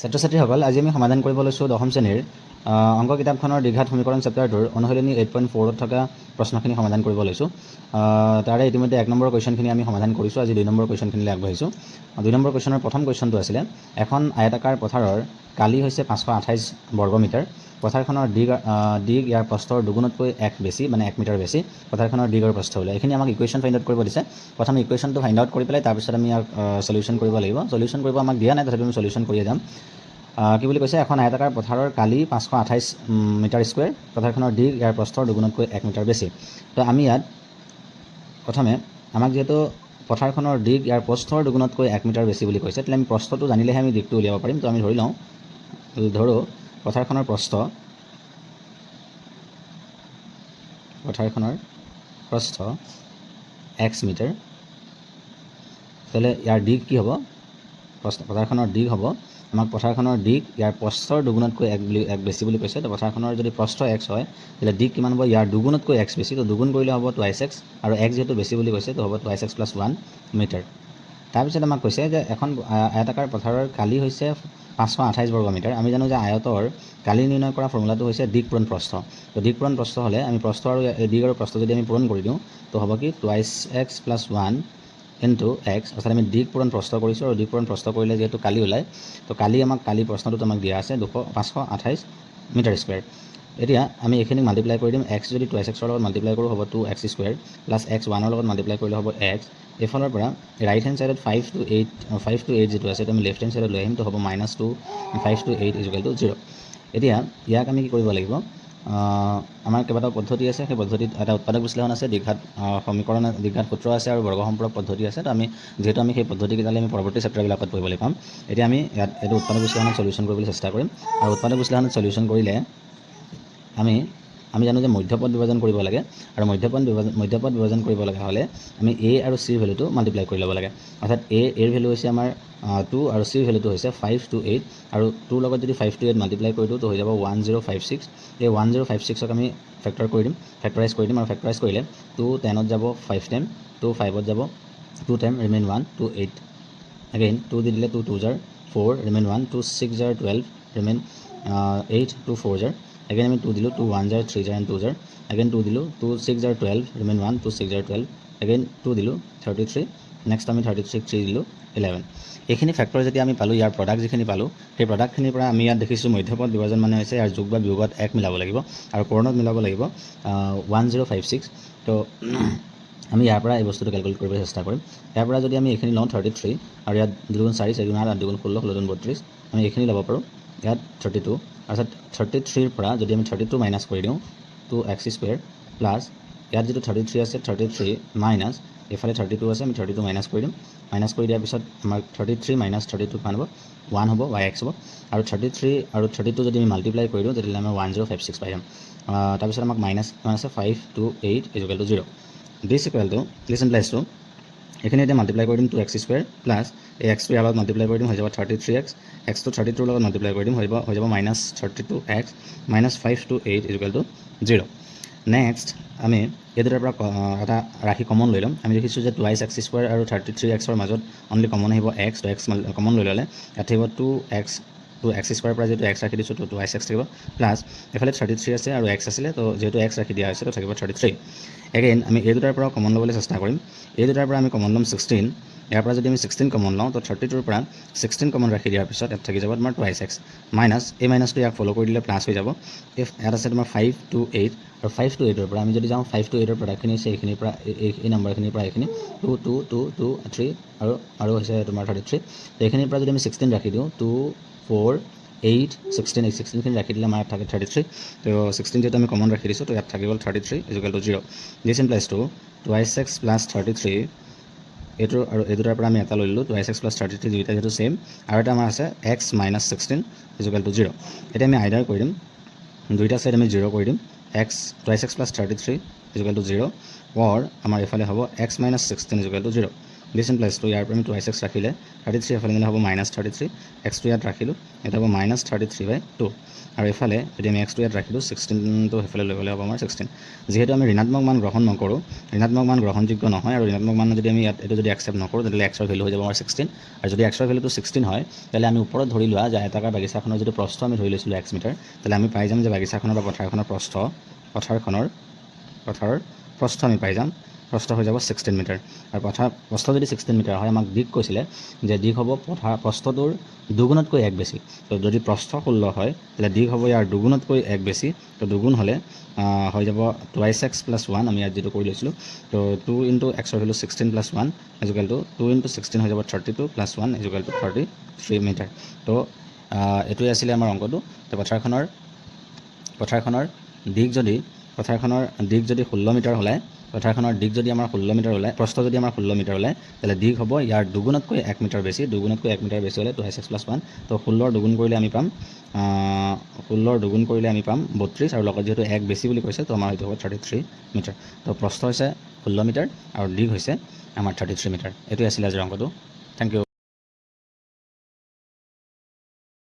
ছাত্ৰ ছাত্ৰীসকল আজি আমি সমাধান কৰিব লৈছোঁ 10ম শ্ৰেণীৰ অংক কিতাপখনৰ দ্বিঘাত সমীকৰণ চেপ্টাৰটোৰ অনুশীলনী 8.4ত থকা প্ৰশ্নখিনি সমাধান কৰিব লৈছোঁ। তাৰে ইতিমধ্যে 1 নম্বৰ কুৱেশ্যনখিনি আমি সমাধান কৰিছোঁ। আজি 2 নম্বৰ কুৱেশ্যনখিনিলৈ আগবাঢ়িছোঁ। 2 নম্বৰ কুৱেশ্যনৰ প্ৰথম কুৱেশ্যনটো আছিলে এখন আয়তাকাৰ পথাৰৰ কালি হৈছে 528 বৰ্গমিটাৰ। পথাৰখনৰ দিগ ইয়াৰ প্ৰস্থৰ দুগুণতকৈ 1 বেছি, মানে 1 মিটাৰ বেছি। পথাৰখনৰ দিগ আৰু প্ৰস্থ ওলাই এইখিনি আমাক ইকুৱেশ্যন ফাইণ্ড আউট কৰিব দিছে। প্ৰথমে ইকুৱেশ্যনটো ফাইণ্ড আউট কৰি পেলাই তাৰপিছত আমি ইয়াক সলিউশ্যন কৰিব লাগিব। সলিউশ্যন কৰিব আমাক দিয়া নাই, তথাপি আমি সলিউশ্যন কৰিয়ে যাম। কি বুলি কৈছে, এখন আয়তাকাৰ পথাৰৰ কালি 528 মিটাৰ স্কুৱেৰ, পথাৰখনৰ দিগ ইয়াৰ প্ৰস্থৰ দুগুণতকৈ 1 মিটাৰ বেছি। তো আমি ইয়াত প্ৰথমে আমাক যিহেতু পথাৰখনৰ দিগ ইয়াৰ প্ৰস্থৰ দুগুণতকৈ 1 মিটাৰ বেছি বুলি কৈছে, তেতিয়াহ'লে আমি প্ৰস্থটো জানিলেহে আমি দিগটো উলিয়াব পাৰিম। তো আমি ধৰোঁ পথাৰখনৰ প্ৰস্থ x মিটাৰ। তেতিয়াহ'লে ইয়াৰ দিগ কি হ'ব? পথাৰখনৰ দিগ হ'ব, আমাক পথাৰখনৰ দিগ ইয়াৰ প্ৰস্থৰ দুগুণতকৈ 1 বেছি বুলি কৈছে। তো পথাৰখনৰ যদি প্ৰস্থ x হয়, তেতিয়াহ'লে দিগ কিমান হ'ব? ইয়াৰ দুগুণতকৈ x বেছি। তো দুগুণ কৰিলে হ'ব 2x, আৰু x যিহেতু বেছি বুলি কৈছে, তো হ'ব 2x + 1 মিটাৰ। তাৰপিছত আমাক কৈছে যে এখন আয়তাকাৰ পথাৰৰ কালি হৈছে 528 বৰ্গমিটাৰ। আমি জানো যে আয়তৰ কালি নিৰ্ণয় কৰা ফৰ্মুলাটো হৈছে দিগ পূৰণ প্ৰস্থ। তো দিগ পূৰণ প্ৰস্থ হ'লে আমি প্ৰস্থ আৰু দিগ আৰু প্ৰস্থ যদি আমি পূৰণ কৰি দিওঁ, তো হ'ব কি 2x + 1 ইনটু x। অৰ্থাৎ আমি দিগ পূৰণ প্ৰস্থ কৰিছোঁ, আৰু দিগ পূৰণ প্ৰস্থ কৰিলে যিহেতু কালি ওলায়, তো কালি প্ৰশ্নটোত আমাক দিয়া আছে 528 মিটাৰ স্কুৱেৰ। এতিয়া আমি এইখিনিক মাল্টিপ্লাই কৰি দিম। x যদি 2x লগত মাল্টিপ্লাই কৰোঁ হ'ব 2x স্কুৱেৰ, প্লাছ x 1 লগত মাল্টিপ্লাই কৰিলে হ'ব x। এইফালৰ পৰা ৰাইট হেণ্ড ছাইডত 5 to 8 যিটো আছে, আমি লেফ্ট হেণ্ড ছাইডত লৈ আহিম। তো হ'ব -2 5 to 8 = 0। এতিয়া ইয়াক আমি কি কৰিব লাগিব? আমাৰ কেইবাটাও পদ্ধতি আছে। সেই পদ্ধতিত এটা উৎপাদক বিশ্লেষণ আছে, দ্বিঘাত সূত্ৰ আছে, আৰু বৰ্গ সম্পূৰক পদ্ধতি আছে। তো যিহেতু আমি সেই পদ্ধতিকেইটালৈ আমি পৰৱৰ্তী চেপ্টাৰবিলাকত পঢ়িবলৈ পাম। এতিয়া আমি ইয়াত এইটো উৎপাদক বিশ্লেষণত সলিউশ্যন কৰিবলৈ চেষ্টা কৰিম। আৰু উৎপাদক বিশ্লেষণত সলিউশ্যন কৰিলে আমি জানো যে মধ্যপদ বিভাজন কৰিব লাগে, আৰু মধ্যপদ বিভাজন কৰিব লগা হ'লে আমি a আৰু c ভেলুটো মাল্টিপ্লাই কৰি ল'ব লাগে। অৰ্থাৎ এৰ ভেলু হৈছে আমাৰ 2 আৰু c ভেলুটো হৈছে 5 to 8, আৰু 2 লগত যদি 5 to 8 মাল্টিপ্লাই কৰি দিওঁ, তো হৈ যাব 1056। এই 1056ক আমি ফেক্টৰাইজ কৰি দিম, আৰু ফেক্টৰাইজ কৰিলে 2 10ত যাব 5 টাইম, 2 5ত যাব 2 টাইম, ৰিমেইন 1 2 8। এগেইন 2 দি দিলে 2 2 জাৰ 4, ৰিমেইন 1 2 6 জাৰ 12, ৰিমেইন 8 2 4 জাৰ। এগেইন আমি 2 দিলোঁ, 2 1 জাৰ 3 জাৰ 2 জাৰ। এগেইন 2 দিলোঁ, 2 6 জাৰ 12, ৰিমেইন 1 2 6 জাৰ 12। এগেইন 2 দিলোঁ 33, নেক্সট আমি 33 3 দিলোঁ 11। এইখিনি ফেক্টৰ যেতিয়া আমি পালোঁ, ইয়াৰ প্ৰডাক্ট যিখিনি পালোঁ, সেই প্ৰডাক্টখিনিৰ পৰা আমি ইয়াত দেখিছোঁ মধ্যপদ বিভাজন মানে হৈছে ইয়াৰ যোগ বা বিয়োগত 1 মিলাব লাগিব, আৰু কৰণত মিলাব লাগিব 1056। তো আমি ইয়াৰ পৰা এই বস্তুটো কেলকুলেট কৰিবলৈ চেষ্টা কৰিম। ইয়াৰ পৰা যদি আমি এইখিনি লওঁ 33, আৰু ইয়াত 2 গুণ 4 4 গুণ 8 8 গুণ 16 16 গুণ 32, আমি এইখিনি ল'ব পাৰোঁ। ইয়াত 32, অৰ্থাৎ 33ৰ পৰা যদি আমি 32 মাইনাছ কৰি দিওঁ 2x স্কুৱেৰ, প্লাছ ইয়াত যিটো 33 আছে 33 মাইনাছ এইফালে 32 আছে, আমি 32 মাইনাছ কৰি দিম। মাইনাছ কৰি দিয়াৰ পিছত আমাৰ 33 মাইনাছ 32 কিমান হ'ব? 1 হ'ব, y(x) হ'ব। আৰু 33 আৰু 32 যদি আমি মাল্টিপ্লাই কৰি দিওঁ, তেতিয়াহ'লে আমাৰ 1056 পাই যাম। তাৰপিছত আমাক মাইনাছ কিমান আছে? 5 to 8 = 0। দিছ ইমপ্লাইজ টু এইখিনি এতিয়া মাল্টিপ্লাই কৰি দিম 2x স্কুৱেৰ, প্লাছ এই এক্সটো ইয়াৰ লগত মাল্টিপ্লাই কৰি দিম, হৈ যাব 33x। এক্সটো 32ৰ লগত মাল্টিপ্লাই কৰি দিম, হৈ যাব -32x, -5 to 8 = 0। নেক্সট আমি এই দুটাৰ পৰা এটা ৰাশি কমন লৈ ল'ম। আমি দেখিছোঁ যে 2x স্কুৱেৰ আৰু 33xৰ মাজত অনলি কমন আহিব x। তো x কমন লৈ ল'লে ইয়াত থাকিব 2x স্কুৱেৰৰ পৰা যিহেতু x ৰাখি দিছোঁ, তো 2x থাকিব, প্লাছ এইফালে 33 আছে আৰু x আছিলে, তো যিহেতু x ৰাখি দিয়া হৈছে, তো থাকিব 33। এগেইন আমি এই দুটাৰ পৰা কমন ল'বলৈ চেষ্টা কৰিম। এই দুটাৰ পৰা আমি কমন ল'ম 16। ইয়াৰ পৰা যদি আমি 16 কমন লওঁ, তো 32ৰ পৰা 16 কমন ৰাখি দিয়াৰ পিছত ইয়াত থাকি যাব তোমাৰ 2x, মাইনাছ এই মাইনাছটো ইয়াক ফ'ল' কৰি দিলে প্লাছ হৈ যাব। ইয়াত আছে তোমাৰ 5 to 8, আৰু 5 to 8ৰ পৰা আমি যদি যাওঁ 5 to 8ৰ প্ৰডাক্টখিনি হৈছে এইখিনিৰ পৰা এই নাম্বাৰখিনিৰ পৰা এইখিনি 2 2 2 2 3 আৰু হৈছে তোমাৰ 33। তো এইখিনিৰ পৰা যদি আমি 16 ৰাখি দিওঁ 2 4 8 16 এই 16খিনি ৰাখি দিলে আমাৰ ইয়াত থাকে 33। তো 16 যিহেতু আমি কমন ৰাখি দিছোঁ, তো ইয়াত থাকি গ'ল 33 = 0। দিছ ইমপ্লাইজ টু 2x + 33, এইটো আৰু এই দুটাৰ পৰা আমি এটা লৈ ল'লোঁ 2x + 33, দুইটা যিহেতু ছেইম, আৰু এটা আমাৰ আছে x - 16 = 0। এতিয়া আমি আইডাৰ কৰি দিম, দুইটা ছাইড আমি 0 কৰি দিম। 2x + 33 = 0, অৰ আমাৰ এইফালে হ'ব x - 16 = 0। দিছ ইমপ্লাইজ টু, ইয়াৰ পৰা আমি 2x ৰাখিলে 33 এফালে নিলে হ'ব -33, এক্সটো ইয়াত ৰাখিলোঁ, এটা হ'ব -33/2, আৰু এইফালে যদি আমি এক্সটো ইয়াত ৰাখিলোঁ 16টো সেইফালে লৈ গ'লে হ'ব আমাৰ 16। যিহেতু আমি ঋণাত্মক মান গ্ৰহণ নকৰোঁ, ঋণাত্মক মান গ্ৰহণযোগ্য নহয়, আৰু ঋণাত্মক মান যদি আমি ইয়াত এইটো যদি একচেপ্ট নকৰোঁ তেতিয়াহ'লে এক্সৰ ভেলু হৈ যাব আমাৰ 16, আৰু যদি এক্সৰ ভেলুটো 16 হয় তেতিয়াহ'লে আমি ওপৰত ধৰি লোৱা যে আয়তাকাৰ বাগিচাখনৰ যিটো প্ৰস্থ আমি ধৰি লৈছিলোঁ x মিটাৰ, তেতিয়াহ'লে আমি পাই যাম যে বাগিচাখনৰ বা পথাৰখনৰ প্ৰস্থ আমি পাই যাম, প্ৰস্থ হৈ যাব 16 মিটাৰ। আৰু প্ৰস্থ যদি 16 মিটাৰ হয়, আমাক দিশ কৈছিলে যে দিশ হ'ব প্ৰস্থটোৰ দুগুণতকৈ 1 বেছি। তো যদি প্ৰস্থ 16 হয় তেতিয়াহ'লে দিশ হ'ব ইয়াৰ দুগুণতকৈ 1 বেছি। তো দুগুণ হ'লে হৈ যাব 2x + 1, আমি ইয়াত যিটো কৰি লৈছিলোঁ। তো 2 × xৰ ভেলু 16 + 1 = 2 × 16 হৈ যাব 32 + 1 = 33 মিটাৰ। তো এইটোৱে আছিলে আমাৰ অংকটো। তো পথাৰখনৰ দিশ যদি 16 মিটাৰ ওলায়, পথাৰখনৰ দিশ যদি আমাৰ 16 মিটাৰ ওলায়, প্ৰস্থ যদি আমাৰ 16 মিটাৰ ওলায়, তেতিয়াহ'লে দিশ হ'ব ইয়াৰ দুগুণতকৈ 1 মিটাৰ বেছি। দুগুণতকৈ 1 মিটাৰ বেছি হ'লে 2x + 1। তো 16 দুগুণ কৰিলে আমি পাম 32, আৰু লগত যিহেতু 1 বেছি বুলি কৈছে, তো আমাৰ সেইটো হ'ব 33 মিটাৰ। তো প্ৰস্থ হৈছে 16 মিটাৰ আৰু দিশ হৈছে আমাৰ 33 মিটাৰ। এইটোৱে আছিলে আজিৰ অংকটো। Thank U.